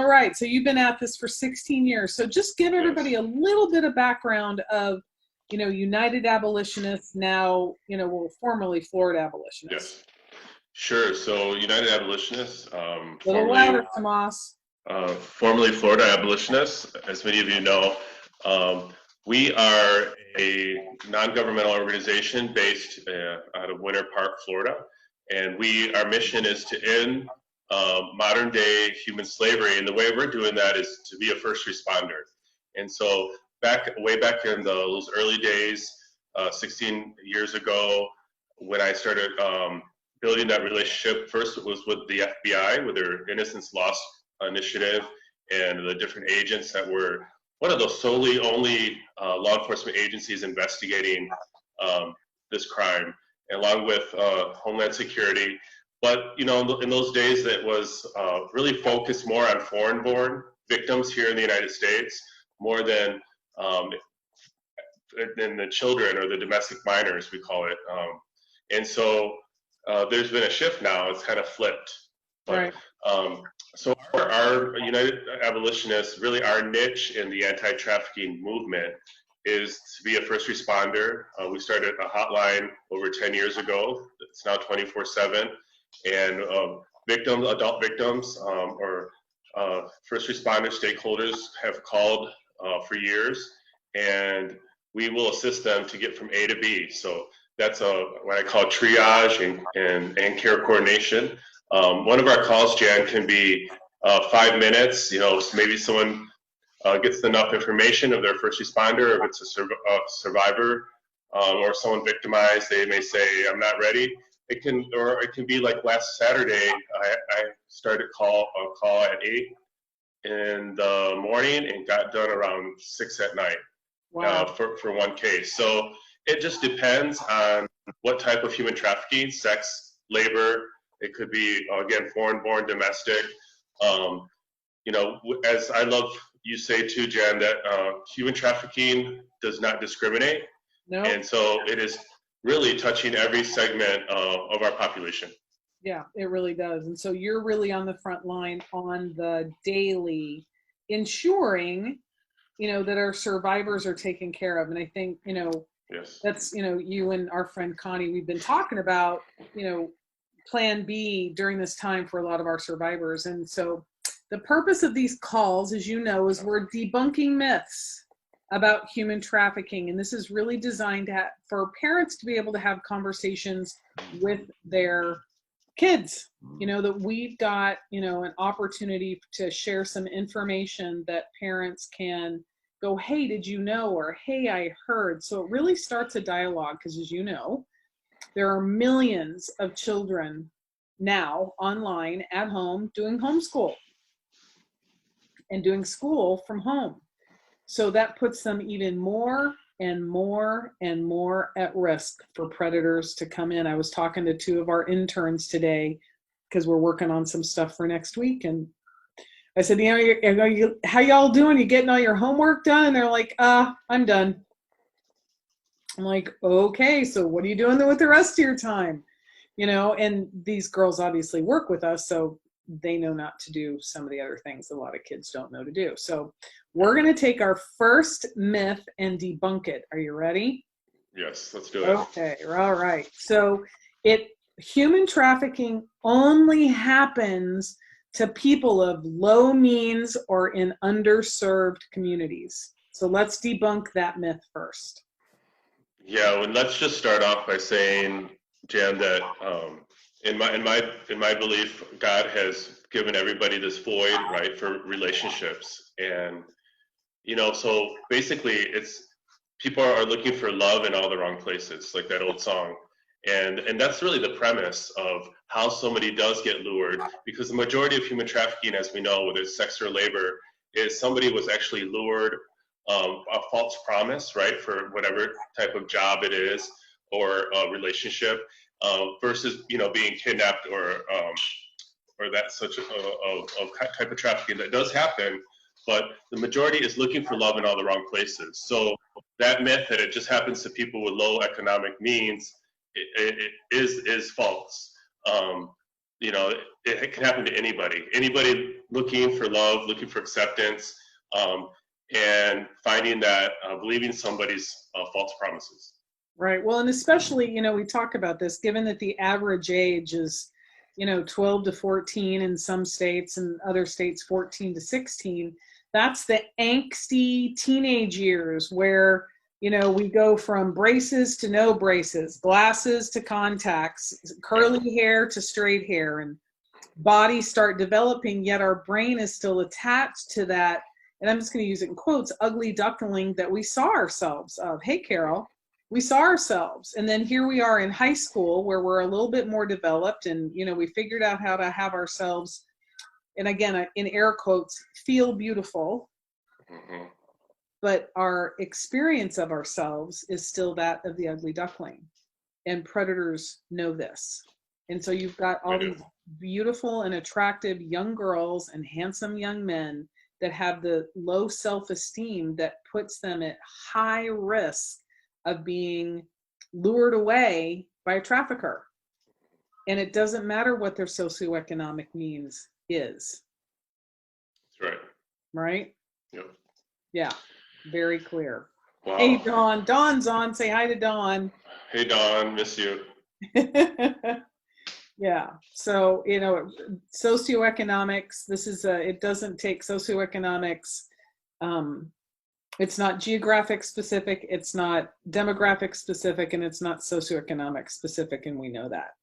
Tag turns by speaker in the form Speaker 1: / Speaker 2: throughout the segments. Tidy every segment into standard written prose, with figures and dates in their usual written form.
Speaker 1: right. So you've been at this for 16 years. So just give everybody a little bit of background of, United Abolitionists, now, well, formerly Florida Abolitionists.
Speaker 2: Yes. Sure. So United Abolitionists,
Speaker 1: Little louder, Tomas.
Speaker 2: Formerly Florida Abolitionists, as many of you know, we are a non-governmental organization based out of Winter Park, Florida, and our mission is to end modern day human slavery, and the way we're doing that is to be a first responder. And so way back in those early days, 16 years ago, when I started building that relationship, first it was with the FBI, with their Innocence Lost initiative, and the different agents that were one of those solely only law enforcement agencies investigating this crime, along with Homeland Security. But in those days, it was really focused more on foreign-born victims here in the United States, more than the children or the domestic minors, we call it. And so there's been a shift now. It's kind of flipped. But,
Speaker 1: right.
Speaker 2: So our United Abolitionists, really our niche in the anti-trafficking movement is to be a first responder. We started a hotline over 10 years ago. It's now 24/7. And adult victims, or first responder stakeholders have called for years, and we will assist them to get from A to B. So that's what I call triage and care coordination. One of our calls, Jan, can be 5 minutes. Maybe someone gets enough information of their first responder, if it's a survivor or someone victimized, they may say, "I'm not ready." It can be like last Saturday. I started a call at 8 in the morning and got done around 6 at night.
Speaker 1: Wow.
Speaker 2: For one case. So it just depends on what type of human trafficking, sex, labor. It could be, again, foreign-born, domestic. As I love you say too, Jan, that human trafficking does not discriminate.
Speaker 1: No.
Speaker 2: And so it is really touching every segment of our population.
Speaker 1: Yeah, it really does. And so you're really on the front line on the daily, ensuring, that our survivors are taken care of. And I think,
Speaker 2: yes,
Speaker 1: that's, you and our friend Connie, we've been talking about, plan B during this time for a lot of our survivors. And so the purpose of these calls, as you know, is we're debunking myths about human trafficking. And this is really designed for parents to be able to have conversations with their kids, that we've got, an opportunity to share some information that parents can go, "Hey, did you know?" or "Hey, I heard." So it really starts a dialogue, because as you know, there are millions of children now online at home doing homeschool and doing school from home. So that puts them even more and more and more at risk for predators to come in. I was talking to 2 of our interns today, because we're working on some stuff for next week. And I said, how y'all doing? You getting all your homework done? And they're like, I'm done. I'm like, okay, so what are you doing with the rest of your time? And these girls obviously work with us, so they know not to do some of the other things a lot of kids don't know to do. So we're going to take our first myth and debunk it. Are you ready?
Speaker 2: Yes, let's do it.
Speaker 1: Okay, all right. So human trafficking only happens to people of low means or in underserved communities. So let's debunk that myth first.
Speaker 2: Yeah, well, let's just start off by saying, Jan, that in my belief, God has given everybody this void, right, for relationships. And so basically it's people are looking for love in all the wrong places, like that old song. And that's really the premise of how somebody does get lured, because the majority of human trafficking, as we know, whether it's sex or labor, is somebody was actually lured, a false promise, right, for whatever type of job it is or relationship, versus being kidnapped or that such of type of trafficking that does happen. But the majority is looking for love in all the wrong places. So that myth that it just happens to people with low economic means, it is false. you know, it can happen to anybody looking for love, looking for acceptance, and finding that, believing somebody's false promises.
Speaker 1: Right. Well, and especially, we talk about this, given that the average age is, 12 to 14 in some states, and other states 14 to 16. That's the angsty teenage years where, we go from braces to no braces, glasses to contacts, curly hair to straight hair, and bodies start developing, yet our brain is still attached to that. And I'm just going to use it in quotes, ugly duckling that we saw ourselves of. Hey, Carol, we saw ourselves. And then here we are in high school where we're a little bit more developed, and, we figured out how to have ourselves, and again, in air quotes, feel beautiful.
Speaker 2: Mm-hmm.
Speaker 1: But our experience of ourselves is still that of the ugly duckling. And predators know this. And so you've got all these beautiful and attractive young girls and handsome young men that have the low self-esteem that puts them at high risk of being lured away by a trafficker. And it doesn't matter what their socioeconomic means is.
Speaker 2: That's right.
Speaker 1: Right?
Speaker 2: Yep.
Speaker 1: Yeah, very clear.
Speaker 2: Wow.
Speaker 1: Hey, Dawn. Dawn's on. Say hi to Dawn.
Speaker 2: Hey, Dawn. Miss you.
Speaker 1: Yeah. So, socioeconomics, it doesn't take socioeconomics. It's not geographic specific, it's not demographic specific, and it's not socioeconomic specific, and we know that.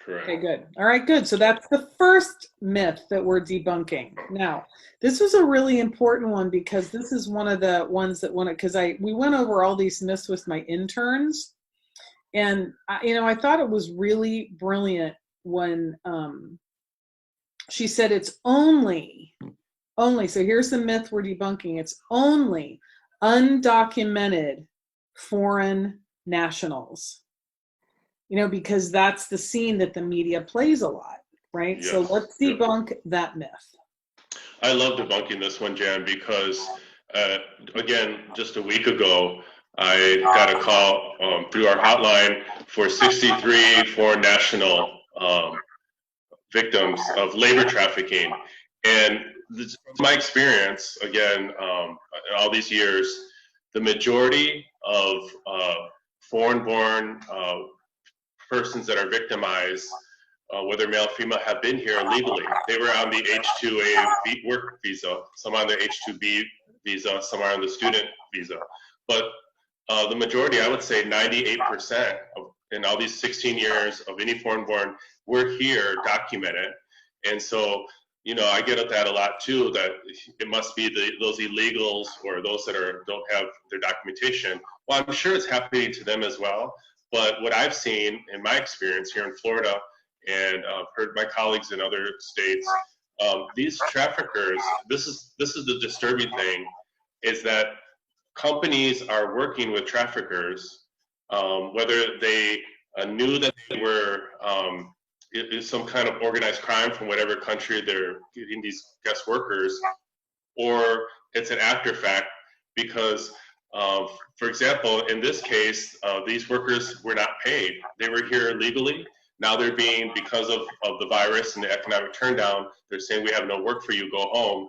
Speaker 2: Correct.
Speaker 1: Okay, good. All right, good. So that's the first myth that we're debunking. Now, this was a really important one because this is one of the ones that we went over all these myths with my interns, and I thought it was really brilliant when she said it's only, so here's the myth we're debunking, it's only undocumented foreign nationals. Because that's the scene that the media plays a lot, right? Yes. So let's debunk that myth.
Speaker 2: I love debunking this one, Jan, because again, just a week ago, I got a call through our hotline for 63 foreign national victims of labor trafficking. And this, from my experience, again, all these years, the majority of foreign-born persons that are victimized, whether male or female, have been here illegally. They were on the H-2A work visa, some on the H-2B visa, some are on the student visa. But the majority, I would say 98% in all these 16 years of any foreign-born, were here documented. And so, I get at that a lot too, that it must be those illegals or those that don't have their documentation. Well, I'm sure it's happening to them as well. But what I've seen in my experience here in Florida, and heard my colleagues in other states, these traffickers, this is the disturbing thing, is that companies are working with traffickers, whether they knew that they were it is some kind of organized crime from whatever country they're getting these guest workers, or it's an after fact because, for example, in this case, these workers were not paid. They were here illegally. Now they're being, because of the virus and the economic turndown, they're saying we have no work for you, go home,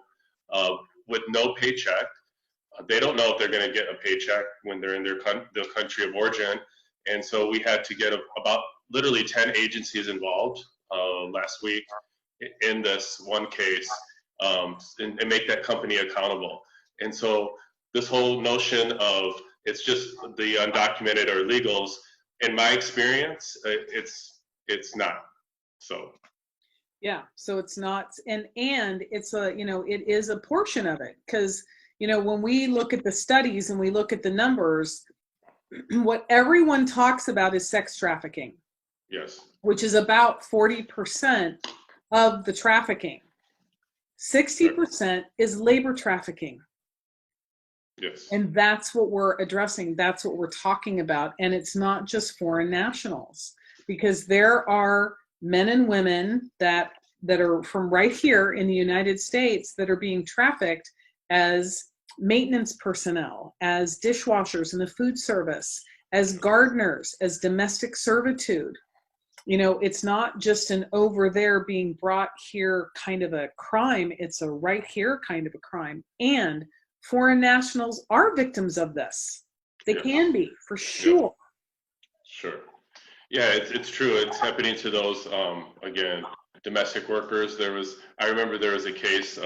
Speaker 2: with no paycheck. They don't know if they're going to get a paycheck when they're in their country of origin. And so we had to get about literally 10 agencies involved last week in this one case, and make that company accountable. And so this whole notion of it's just the undocumented or illegals, in my experience, it's not. So.
Speaker 1: Yeah, so it's not, and it's it is a portion of it, because when we look at the studies and we look at the numbers, what everyone talks about is sex trafficking.
Speaker 2: Yes. Which
Speaker 1: is about 40% of the trafficking. 60% is labor trafficking.
Speaker 2: Yes.
Speaker 1: And that's what we're addressing. That's what we're talking about. And it's not just foreign nationals, because there are men and women that are from right here in the United States that are being trafficked as maintenance personnel, as dishwashers in the food service, as gardeners, as domestic servitude. It's not just an over there being brought here kind of a crime. It's a right here kind of a crime. And foreign nationals are victims of this. They can be, for sure.
Speaker 2: Yep. Sure. Yeah, it's true. It's happening to those, again, domestic workers. I remember there was a case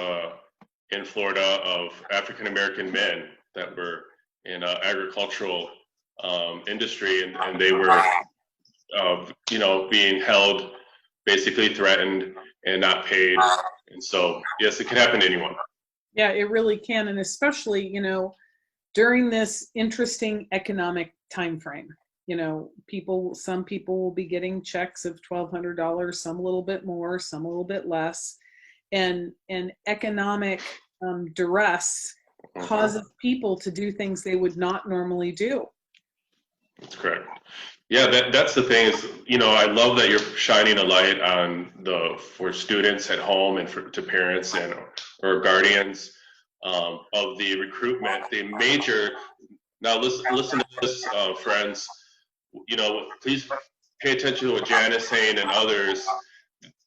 Speaker 2: in Florida of African-American men that were in agricultural industry, and they were, being held, basically threatened and not paid. And so, yes, it can happen to anyone.
Speaker 1: Yeah, it really can. And especially, during this interesting economic time frame. Some people will be getting checks of $1,200, some a little bit more, some a little bit less. And economic duress causes people to do things they would not normally do.
Speaker 2: That's correct. Yeah, that's the thing is, I love that you're shining a light on for students at home and to parents or guardians of the recruitment, now listen to this, friends, please pay attention to what Jan is saying and others.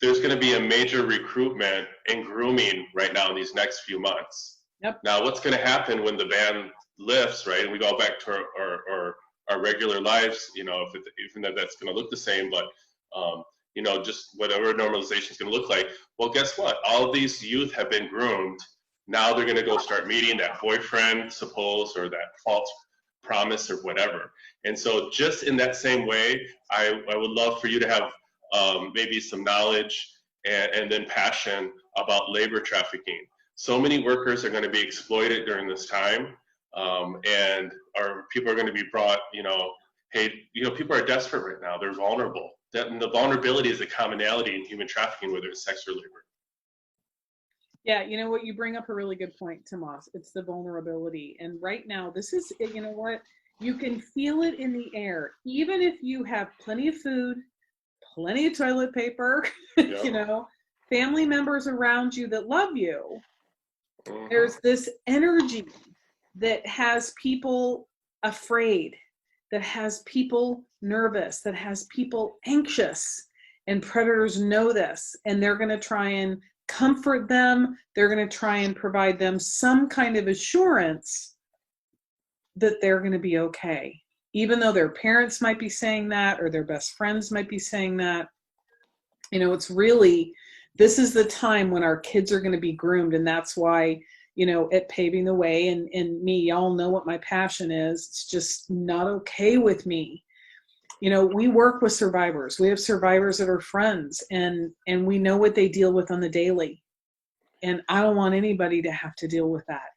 Speaker 2: There's going to be a major recruitment and grooming right now in these next few months.
Speaker 1: Yep.
Speaker 2: Now, what's going to happen when the ban lifts, right, and we go back to our regular lives, even though that's going to look the same, but, just whatever normalization is going to look like. Well, guess what? All of these youth have been groomed. Now they're going to go start meeting that boyfriend, suppose, or that false promise or whatever. And so just in that same way, I would love for you to have maybe some knowledge and then passion about labor trafficking. So many workers are going to be exploited during this time, and people are going to be brought, people are desperate right now. They're vulnerable. And the vulnerability is a commonality in human trafficking, whether it's sex or labor.
Speaker 1: Yeah, what, you bring up a really good point, Tomas. It's the vulnerability. And right now, this is, what, you can feel it in the air. Even if you have plenty of food, plenty of toilet paper,
Speaker 2: Yep.
Speaker 1: Family members around you that love you, there's this energy that has people afraid, that has people nervous, that has people anxious. And predators know this, and they're going to try and comfort them. They're going to try and provide them some kind of assurance that they're going to be okay. Even though their parents might be saying that, or their best friends might be saying that. It's really, this is the time when our kids are going to be groomed. And that's why, at Paving the Way and me, y'all know what my passion is. It's just not okay with me. We work with survivors. We have survivors that are friends, and we know what they deal with on the daily. And I don't want anybody to have to deal with that.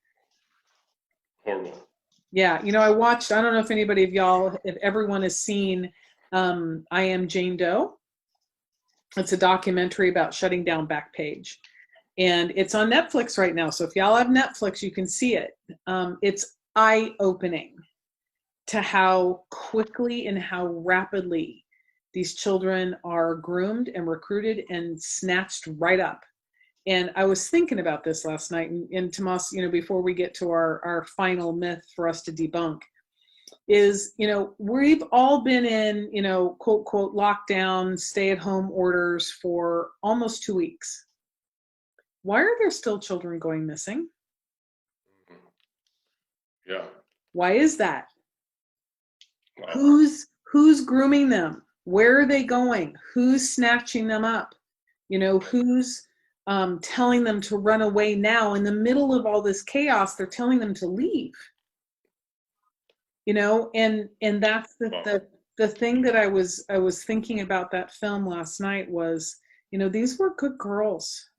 Speaker 2: Horrible.
Speaker 1: Yeah. I don't know if anybody of y'all, if everyone has seen I Am Jane Doe. It's a documentary about shutting down Backpage. And it's on Netflix right now. So if y'all have Netflix, you can see it. It's eye-opening to how quickly and how rapidly these children are groomed and recruited and snatched right up. And I was thinking about this last night, and Tomas, before we get to our final myth for us to debunk, is, we've all been in, quote, quote, lockdown, stay-at-home orders for almost 2 weeks. Why are there still children going missing?
Speaker 2: Yeah.
Speaker 1: Why is that?
Speaker 2: Wow.
Speaker 1: Who's grooming them? Where are they going? Who's snatching them up? Who's telling them to run away now? In the middle of all this chaos, they're telling them to leave. And that's the thing that I was thinking about that film last night was, these were good girls.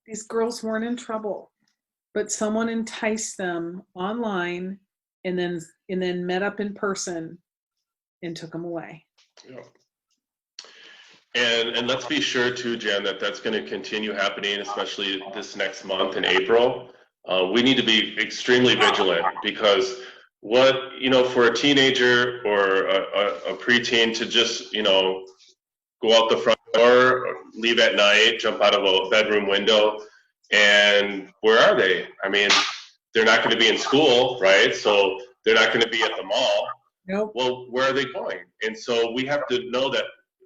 Speaker 1: These girls weren't in trouble, but someone enticed them online and then met up in person and took them away.
Speaker 2: Yeah. And let's be sure too, Jen, that's going to continue happening, especially this next month in April. We need to be extremely vigilant, because for a teenager or a preteen to just, go out the front door, or leave at night, jump out of a bedroom window, and where are they? I mean, they're not going to be in school, right? So they're not going to be at the mall.
Speaker 1: Nope.
Speaker 2: Well, where are they going? And so we have to know that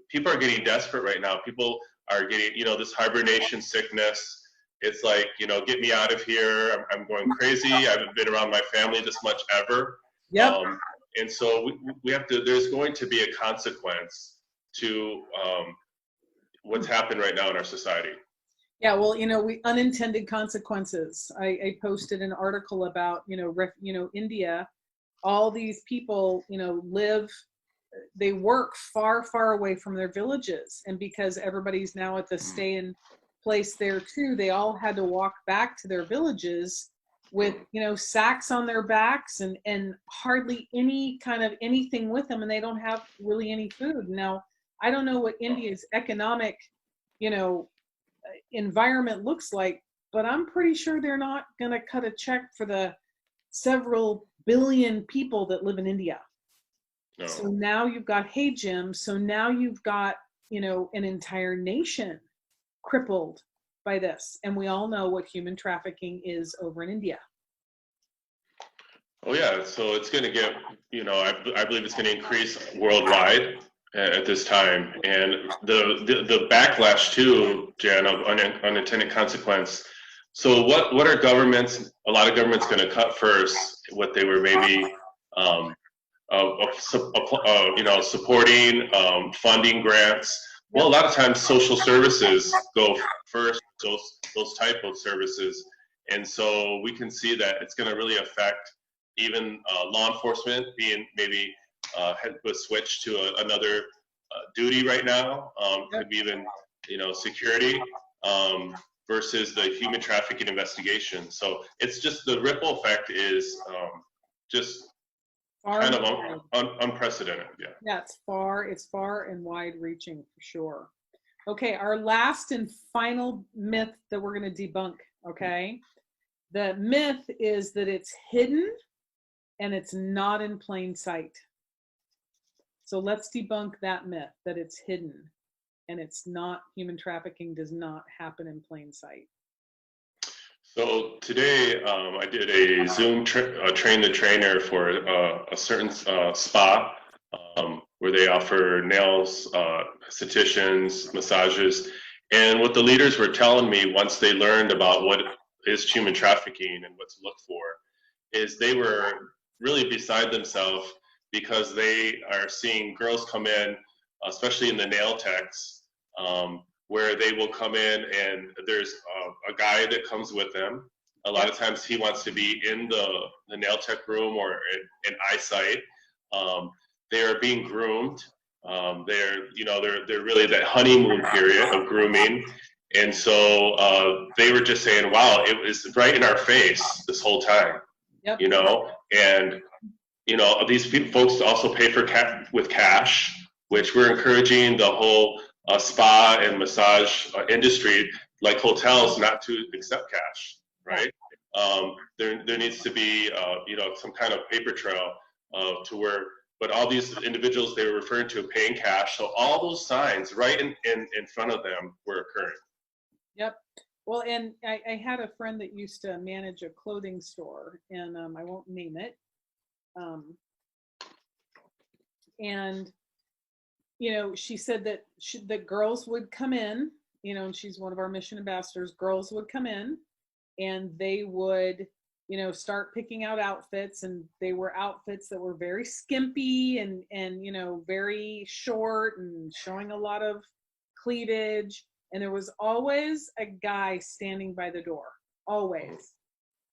Speaker 2: people are getting desperate right now. People are getting, this hibernation sickness. It's like, get me out of here. I'm going crazy. I haven't been around my family this much ever.
Speaker 1: Yep.
Speaker 2: And so we have to, there's going to be a consequence to what's happened right now in our society.
Speaker 1: Yeah, well, unintended consequences. I posted an article about, India. All these people, they work far, far away from their villages. And because everybody's now at the stay in place there too, they all had to walk back to their villages with, sacks on their backs and hardly any kind of anything with them. And they don't have really any food. Now, I don't know what India's economic, environment looks like, but I'm pretty sure they're not going to cut a check for the several billion people that live in India. No. So now you've got, hey Jim, so now you've got, an entire nation crippled by this. And we all know what human trafficking is over in India.
Speaker 2: Oh yeah, so it's going to get, I believe it's going to increase worldwide at this time, and the backlash too, Jan, of unintended consequence. So what are governments? A lot of governments going to cut first what they were maybe supporting, funding grants. Well, a lot of times social services go first. Those type of services, and so we can see that it's going to really affect even law enforcement being maybe was switched to another duty right now. Could be even security versus the human trafficking investigation. So it's just the ripple effect is just kind of unprecedented.
Speaker 1: Yeah, it's far and wide reaching for sure. Okay, our last and final myth that we're going to debunk. Okay, the myth is that it's hidden and it's not in plain sight. So let's debunk that myth that it's hidden and it's not, human trafficking does not happen in plain sight.
Speaker 2: So today I did a Zoom train the trainer for a certain spa where they offer nails, estheticians, massages. And what the leaders were telling me once they learned about what is human trafficking and what to look for is they were really beside themselves because they are seeing girls come in, especially in the nail techs, where they will come in and there's a guy that comes with them. A lot of times he wants to be in the nail tech room or in eyesight. They are being groomed. They're really that honeymoon period of grooming. And so they were just saying, wow, it was right in our face this whole time. Yep. And these folks also pay for with cash, which we're encouraging the whole spa and massage industry, like hotels, not to accept cash, right? There needs to be some kind of paper trail to where, but all these individuals they were referring to paying cash, so all those signs right in front of them were occurring. Yep.
Speaker 1: Well, and I had a friend that used to manage a clothing store, and I won't name it. And she said that that girls would come in, and she's one of our mission ambassadors. Girls would come in, and they would, start picking out outfits, and they were outfits that were very skimpy and very short and showing a lot of cleavage. And there was always a guy standing by the door, always.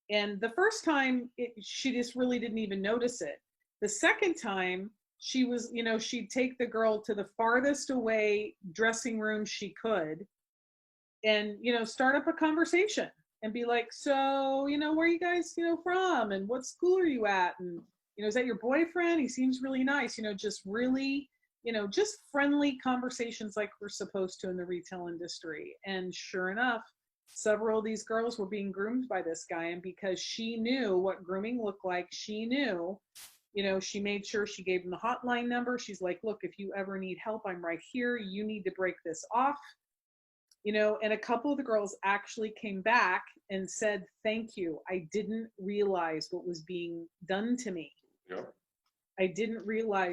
Speaker 1: And the first time, she just really didn't even notice it. The second time, she was, she'd take the girl to the farthest away dressing room she could and, start up a conversation and be like, so, where are you guys, from? And what school are you at? And, is that your boyfriend? He seems really nice, just really, just friendly conversations like we're supposed to in the retail industry. And sure enough, several of these girls were being groomed by this guy. And because she knew what grooming looked like, she knew, she made sure she gave him the hotline number. She's like, look, if you ever need help, I'm right here. You need to break this off. And a couple of the girls actually came back and said, thank you. I didn't realize what was being done to me. Yeah. I didn't realize